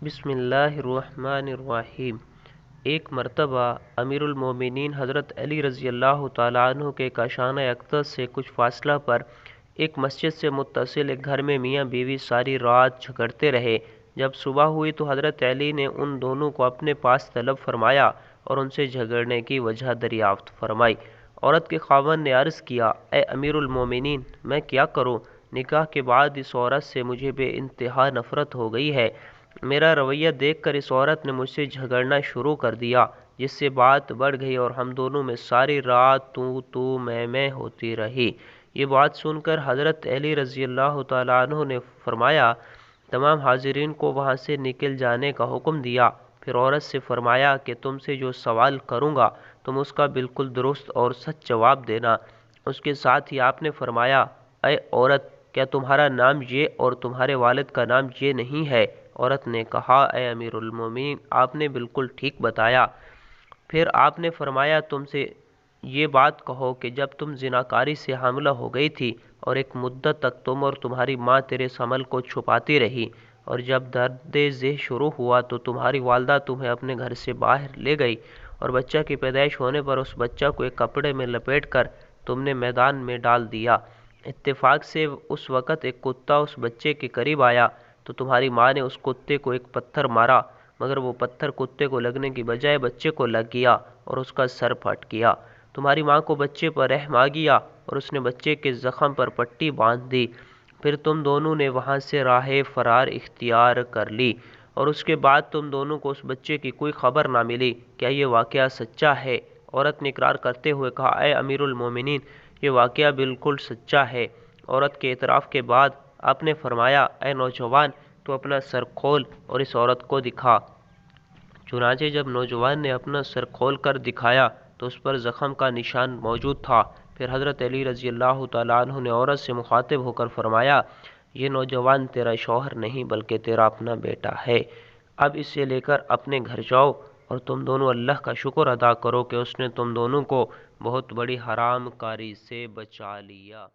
بسم اللہ الرحمن الرحیم۔ ایک مرتبہ امیر المومنین حضرت علی رضی اللہ تعالیٰ عنہ کے کاشانہ اقدس سے کچھ فاصلہ پر ایک مسجد سے متصل ایک گھر میں میاں بیوی ساری رات جھگڑتے رہے۔ جب صبح ہوئی تو حضرت علی نے ان دونوں کو اپنے پاس طلب فرمایا اور ان سے جھگڑنے کی وجہ دریافت فرمائی۔ عورت کے خاوند نے عرض کیا، اے امیر المومنین، میں کیا کروں؟ نکاح کے بعد اس عورت سے مجھے بے انتہا نفرت ہو گئی ہے۔ میرا رویہ دیکھ کر اس عورت نے مجھ سے جھگڑنا شروع کر دیا، جس سے بات بڑھ گئی اور ہم دونوں میں ساری رات تو میں ہوتی رہی۔ یہ بات سن کر حضرت علی رضی اللہ تعالیٰ عنہ نے فرمایا، تمام حاضرین کو وہاں سے نکل جانے کا حکم دیا۔ پھر عورت سے فرمایا کہ تم سے جو سوال کروں گا تم اس کا بالکل درست اور سچ جواب دینا۔ اس کے ساتھ ہی آپ نے فرمایا، اے عورت، کیا تمہارا نام یہ اور تمہارے والد کا نام یہ نہیں ہے؟ عورت نے کہا، اے امیر المومنین، آپ نے بالکل ٹھیک بتایا۔ پھر آپ نے فرمایا، تم سے یہ بات کہو کہ جب تم زناکاری سے حاملہ ہو گئی تھی اور ایک مدت تک تم اور تمہاری ماں تیرے اس عمل کو چھپاتی رہی، اور جب درد ذہ شروع ہوا تو تمہاری والدہ تمہیں اپنے گھر سے باہر لے گئی، اور بچہ کی پیدائش ہونے پر اس بچہ کو ایک کپڑے میں لپیٹ کر تم نے میدان میں ڈال دیا۔ اتفاق سے اس وقت ایک کتا اس بچے کے قریب آیا تو تمہاری ماں نے اس کتے کو ایک پتھر مارا، مگر وہ پتھر کتے کو لگنے کی بجائے بچے کو لگ گیا اور اس کا سر پھٹ گیا۔ تمہاری ماں کو بچے پر رحم آ گیا اور اس نے بچے کے زخم پر پٹی باندھ دی۔ پھر تم دونوں نے وہاں سے راہ فرار اختیار کر لی، اور اس کے بعد تم دونوں کو اس بچے کی کوئی خبر نہ ملی۔ کیا یہ واقعہ سچا ہے؟ عورت نے اقرار کرتے ہوئے کہا، اے امیر المومنین، یہ واقعہ بالکل سچا ہے۔ عورت کے اعتراف کے بعد آپ نے فرمایا، اے نوجوان، تو اپنا سر کھول اور اس عورت کو دکھا۔ چنانچہ جب نوجوان نے اپنا سر کھول کر دکھایا تو اس پر زخم کا نشان موجود تھا۔ پھر حضرت علی رضی اللہ تعالیٰ عنہ نے عورت سے مخاطب ہو کر فرمایا، یہ نوجوان تیرا شوہر نہیں بلکہ تیرا اپنا بیٹا ہے۔ اب اسے لے کر اپنے گھر جاؤ اور تم دونوں اللہ کا شکر ادا کرو کہ اس نے تم دونوں کو بہت بڑی حرام کاری سے بچا لیا۔